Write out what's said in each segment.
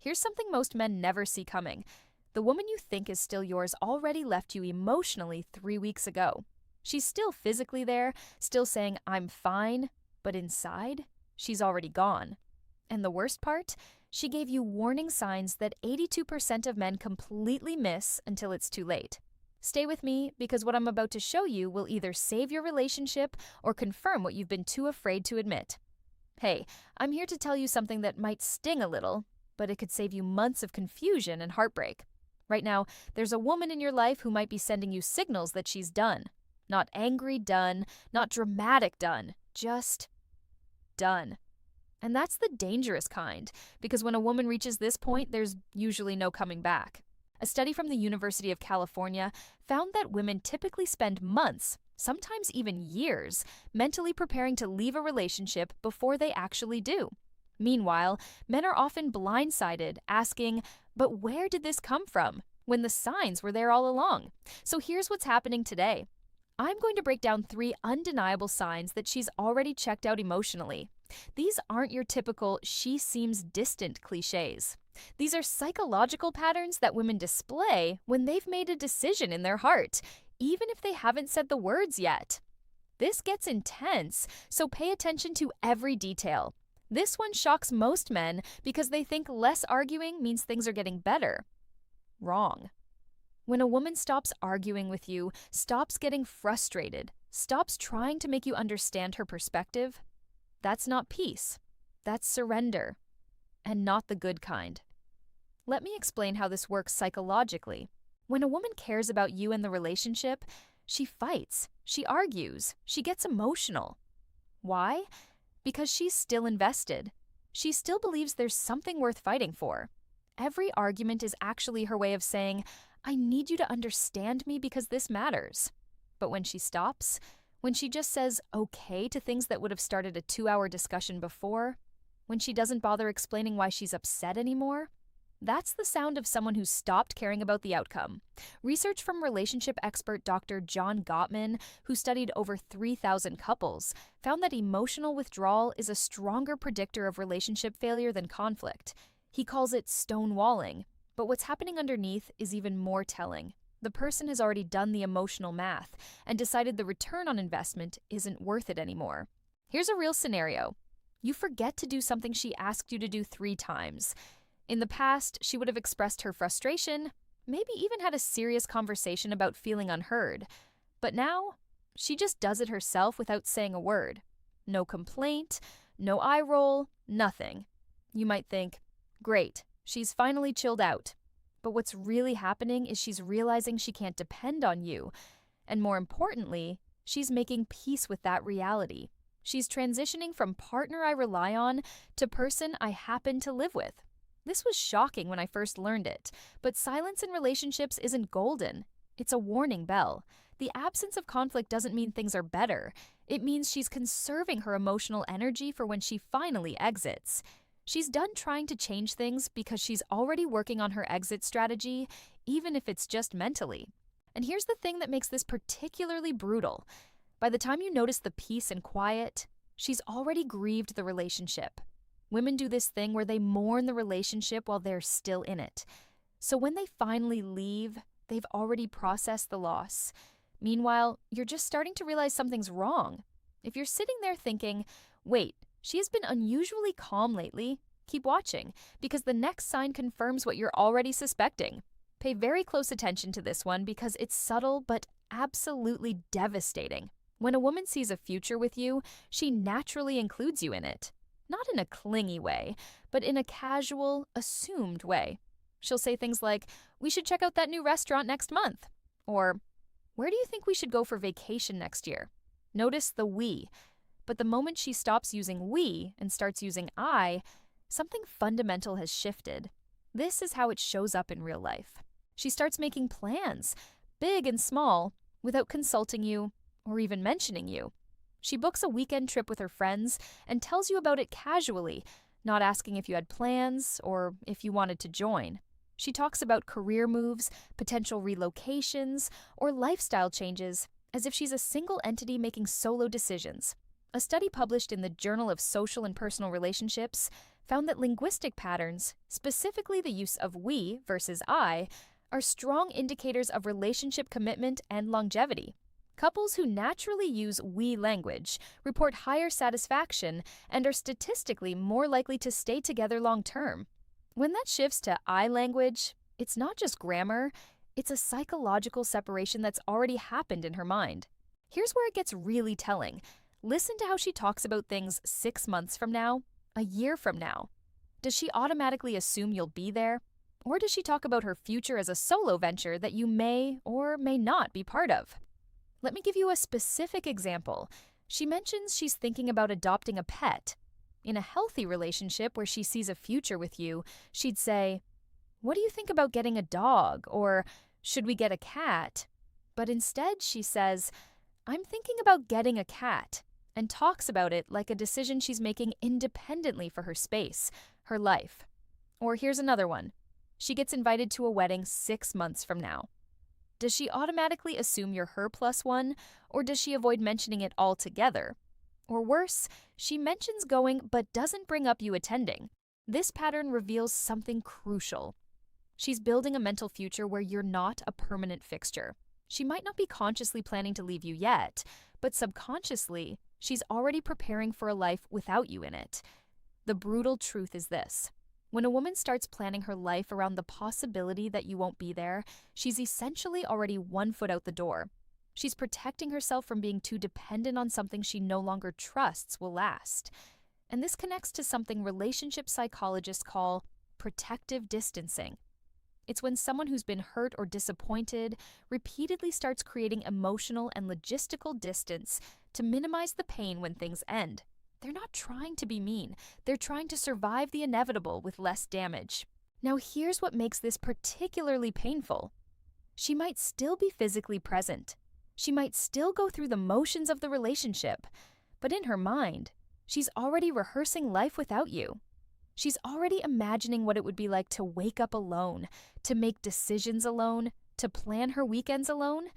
Here's something most men never see coming. The woman you think is still yours already left you emotionally 3 weeks ago. She's still physically there, still saying, I'm fine, but inside, she's already gone. And the worst part? She gave you warning signs that 82% of men completely miss until it's too late. Stay with me, because what I'm about to show you will either save your relationship or confirm what you've been too afraid to admit. Hey, I'm here to tell you something that might sting a little, but it could save you months of confusion and heartbreak. Right now, there's a woman in your life who might be sending you signals that she's done. Not angry done, not dramatic done, just done. And that's the dangerous kind, because when a woman reaches this point, there's usually no coming back. A study from the University of California found that women typically spend months, sometimes even years, mentally preparing to leave a relationship before they actually do. Meanwhile, men are often blindsided, asking, but where did this come from? When the signs were there all along. So here's what's happening today. I'm going to break down 3 undeniable signs that she's already checked out emotionally. These aren't your typical she seems distant cliches. These are psychological patterns that women display when they've made a decision in their heart, even if they haven't said the words yet. This gets intense, so pay attention to every detail. This one shocks most men because they think less arguing means things are getting better. Wrong. When a woman stops arguing with you, stops getting frustrated, stops trying to make you understand her perspective, that's not peace. That's surrender. And not the good kind. Let me explain how this works psychologically. When a woman cares about you and the relationship, she fights, she argues, she gets emotional. Why? Because she's still invested. She still believes there's something worth fighting for. Every argument is actually her way of saying, I need you to understand me because this matters. But when she stops, when she just says okay to things that would have started a 2-hour discussion before, when she doesn't bother explaining why she's upset anymore, that's the sound of someone who's stopped caring about the outcome. Research from relationship expert Dr. John Gottman, who studied over 3,000 couples, found that emotional withdrawal is a stronger predictor of relationship failure than conflict. He calls it stonewalling, but what's happening underneath is even more telling. The person has already done the emotional math and decided the return on investment isn't worth it anymore. Here's a real scenario. You forget to do something she asked you to do 3 times. In the past, she would have expressed her frustration, maybe even had a serious conversation about feeling unheard. But now, she just does it herself without saying a word. No complaint, no eye roll, nothing. You might think, great, she's finally chilled out. But what's really happening is she's realizing she can't depend on you. And more importantly, she's making peace with that reality. She's transitioning from partner I rely on to person I happen to live with. This was shocking when I first learned it, but silence in relationships isn't golden. It's a warning bell. The absence of conflict doesn't mean things are better. It means she's conserving her emotional energy for when she finally exits. She's done trying to change things because she's already working on her exit strategy, even if it's just mentally. And here's the thing that makes this particularly brutal. By the time you notice the peace and quiet, she's already grieved the relationship. Women do this thing where they mourn the relationship while they're still in it. So when they finally leave, they've already processed the loss. Meanwhile, you're just starting to realize something's wrong. If you're sitting there thinking, wait, she has been unusually calm lately, keep watching, because the next sign confirms what you're already suspecting. Pay very close attention to this one because it's subtle but absolutely devastating. When a woman sees a future with you, she naturally includes you in it. Not in a clingy way, but in a casual, assumed way. She'll say things like, we should check out that new restaurant next month. Or, where do you think we should go for vacation next year? Notice the we. But the moment she stops using we and starts using I, something fundamental has shifted. This is how it shows up in real life. She starts making plans, big and small, without consulting you or even mentioning you. She books a weekend trip with her friends and tells you about it casually, not asking if you had plans or if you wanted to join. She talks about career moves, potential relocations, or lifestyle changes as if she's a single entity making solo decisions. A study published in the Journal of Social and Personal Relationships found that linguistic patterns, specifically the use of we versus I, are strong indicators of relationship commitment and longevity. Couples who naturally use we language report higher satisfaction and are statistically more likely to stay together long term. When that shifts to I language, it's not just grammar, it's a psychological separation that's already happened in her mind. Here's where it gets really telling. Listen to how she talks about things 6 months from now, a year from now. Does she automatically assume you'll be there? Or does she talk about her future as a solo venture that you may or may not be part of? Let me give you a specific example. She mentions she's thinking about adopting a pet. In a healthy relationship where she sees a future with you, she'd say, "What do you think about getting a dog?" Or, "Should we get a cat?" But instead, she says, "I'm thinking about getting a cat," and talks about it like a decision she's making independently for her space, her life. Or here's another one. She gets invited to a wedding 6 months from now. Does she automatically assume you're her plus one, or does she avoid mentioning it altogether? Or worse, she mentions going but doesn't bring up you attending. This pattern reveals something crucial. She's building a mental future where you're not a permanent fixture. She might not be consciously planning to leave you yet, but subconsciously, she's already preparing for a life without you in it. The brutal truth is this. When a woman starts planning her life around the possibility that you won't be there, she's essentially already 1 foot out the door. She's protecting herself from being too dependent on something she no longer trusts will last. And this connects to something relationship psychologists call protective distancing. It's when someone who's been hurt or disappointed repeatedly starts creating emotional and logistical distance to minimize the pain when things end. They're not trying to be mean. They're trying to survive the inevitable with less damage. Now, here's what makes this particularly painful. She might still be physically present. She might still go through the motions of the relationship. But in her mind, she's already rehearsing life without you. She's already imagining what it would be like to wake up alone, to make decisions alone, to plan her weekends alone.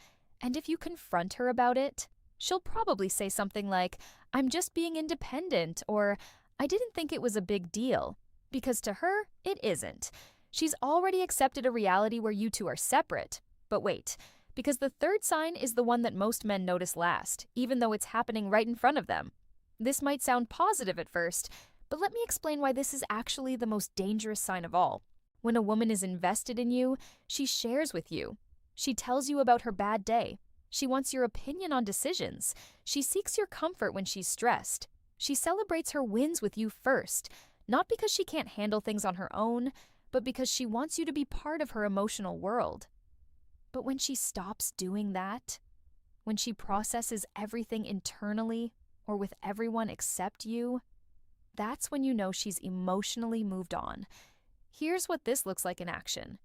And if you confront her about it, she'll probably say something like, "I'm just being independent," or "I didn't think it was a big deal." Because to her, it isn't. She's already accepted a reality where you two are separate. But wait, because the third sign is the one that most men notice last, even though it's happening right in front of them. This might sound positive at first, but let me explain why this is actually the most dangerous sign of all. When a woman is invested in you, she shares with you. She tells you about her bad day. She wants your opinion on decisions. She seeks your comfort when she's stressed. She celebrates her wins with you first, not because she can't handle things on her own, but because she wants you to be part of her emotional world. But when she stops doing that, when she processes everything internally or with everyone except you, that's when you know she's emotionally moved on. Here's what this looks like in action.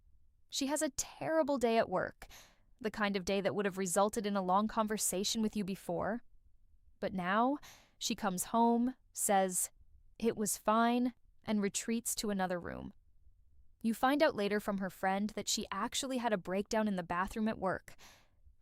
She has a terrible day at work, the kind of day that would have resulted in a long conversation with you before. But now, she comes home, says, "It was fine," and retreats to another room. You find out later from her friend that she actually had a breakdown in the bathroom at work,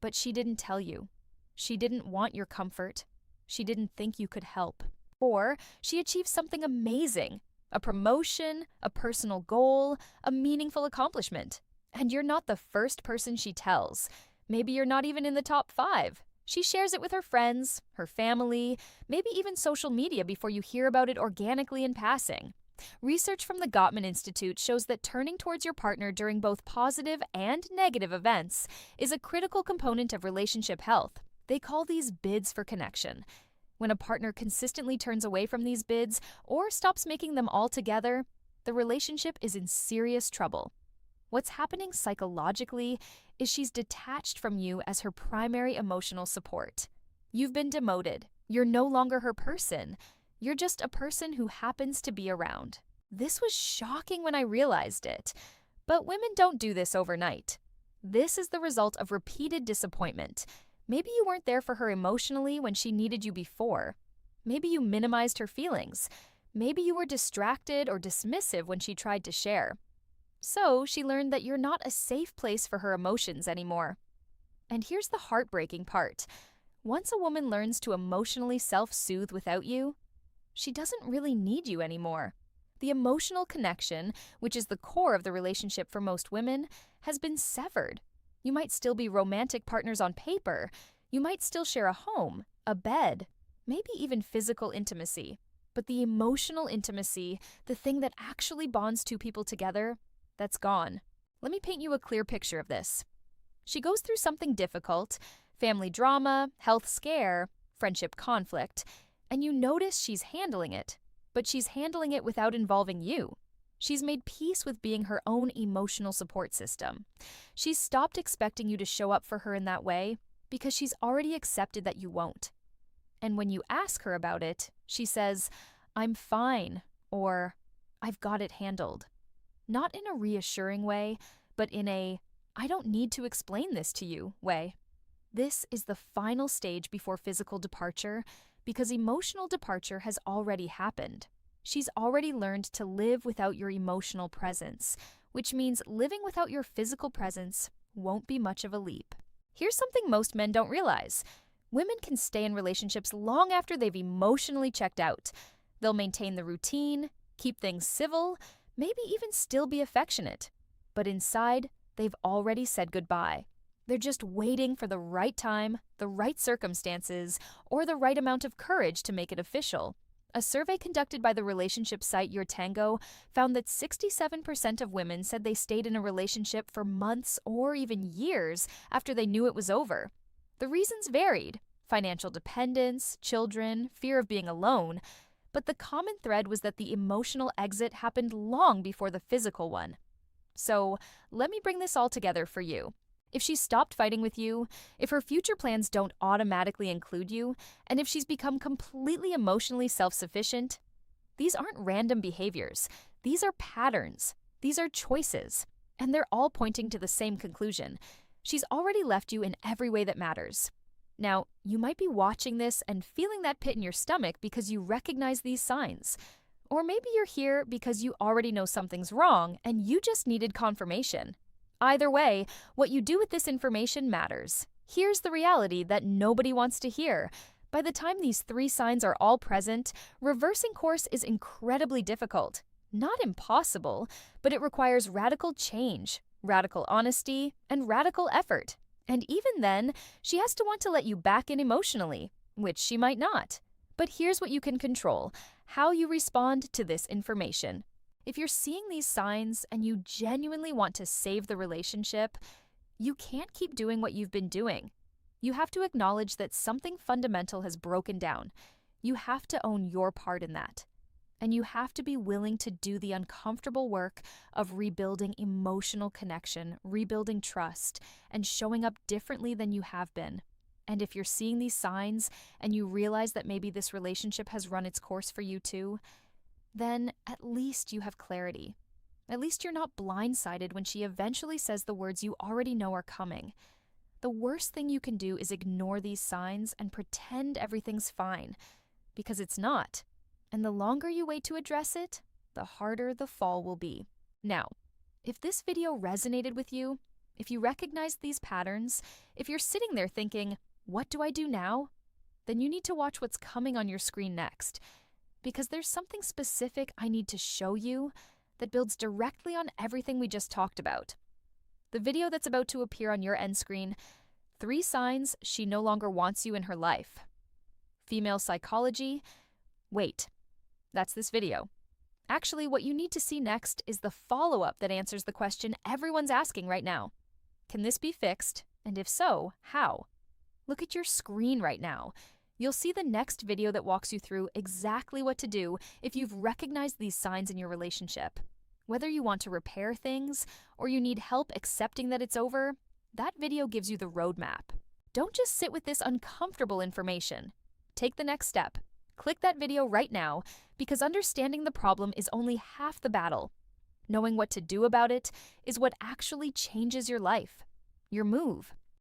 but she didn't tell you. She didn't want your comfort. She didn't think you could help. Or she achieved something amazing, a promotion, a personal goal, a meaningful accomplishment. And you're not the first person she tells. Maybe you're not even in the top 5. She shares it with her friends, her family, maybe even social media before you hear about it organically in passing. Research from the Gottman Institute shows that turning towards your partner during both positive and negative events is a critical component of relationship health. They call these bids for connection. When a partner consistently turns away from these bids or stops making them altogether, the relationship is in serious trouble. What's happening psychologically is she's detached from you as her primary emotional support. You've been demoted. You're no longer her person. You're just a person who happens to be around. This was shocking when I realized it. But women don't do this overnight. This is the result of repeated disappointment. Maybe you weren't there for her emotionally when she needed you before. Maybe you minimized her feelings. Maybe you were distracted or dismissive when she tried to share. So she learned that you're not a safe place for her emotions anymore. And here's the heartbreaking part. Once a woman learns to emotionally self-soothe without you, she doesn't really need you anymore. The emotional connection, which is the core of the relationship for most women, has been severed. You might still be romantic partners on paper. You might still share a home, a bed, maybe even physical intimacy. But the emotional intimacy, the thing that actually bonds two people together, that's gone. Let me paint you a clear picture of this. She goes through something difficult, family drama, health scare, friendship conflict, and you notice she's handling it, but she's handling it without involving you. She's made peace with being her own emotional support system. She's stopped expecting you to show up for her in that way because she's already accepted that you won't. And when you ask her about it, she says, "I'm fine," or "I've got it handled." Not in a reassuring way, but in a "I don't need to explain this to you" way. This is the final stage before physical departure because emotional departure has already happened. She's already learned to live without your emotional presence, which means living without your physical presence won't be much of a leap. Here's something most men don't realize. Women can stay in relationships long after they've emotionally checked out. They'll maintain the routine, keep things civil, maybe even still be affectionate. But inside, they've already said goodbye. They're just waiting for the right time, the right circumstances, or the right amount of courage to make it official. A survey conducted by the relationship site Your Tango found that 67% of women said they stayed in a relationship for months or even years after they knew it was over. The reasons varied: financial dependence, children, fear of being alone, but the common thread was that the emotional exit happened long before the physical one. So, let me bring this all together for you. If she's stopped fighting with you, if her future plans don't automatically include you, and if she's become completely emotionally self-sufficient, these aren't random behaviors. These are patterns. These are choices. And they're all pointing to the same conclusion. She's already left you in every way that matters. Now, you might be watching this and feeling that pit in your stomach because you recognize these signs. Or maybe you're here because you already know something's wrong and you just needed confirmation. Either way, what you do with this information matters. Here's the reality that nobody wants to hear. By the time these 3 signs are all present, reversing course is incredibly difficult. Not impossible, but it requires radical change, radical honesty, and radical effort. And even then, she has to want to let you back in emotionally, which she might not. But here's what you can control: how you respond to this information. If you're seeing these signs and you genuinely want to save the relationship, you can't keep doing what you've been doing. You have to acknowledge that something fundamental has broken down. You have to own your part in that. And you have to be willing to do the uncomfortable work of rebuilding emotional connection, rebuilding trust, and showing up differently than you have been. And if you're seeing these signs and you realize that maybe this relationship has run its course for you too, then at least you have clarity. At least you're not blindsided when she eventually says the words you already know are coming. The worst thing you can do is ignore these signs and pretend everything's fine, because it's not. And the longer you wait to address it, the harder the fall will be. Now, if this video resonated with you, if you recognize these patterns, if you're sitting there thinking, "What do I do now?" then you need to watch what's coming on your screen next. Because there's something specific I need to show you that builds directly on everything we just talked about. The video that's about to appear on your end screen, 3 signs she no longer wants you in her life. Female psychology. Wait, that's this video. Actually, what you need to see next is the follow-up that answers the question everyone's asking right now. Can this be fixed? And if so, how? Look at your screen right now. You'll see the next video that walks you through exactly what to do if you've recognized these signs in your relationship. Whether you want to repair things or you need help accepting that it's over, that video gives you the roadmap. Don't just sit with this uncomfortable information. Take the next step. Click that video right now, because understanding the problem is only half the battle. Knowing what to do about it is what actually changes your life. Your move.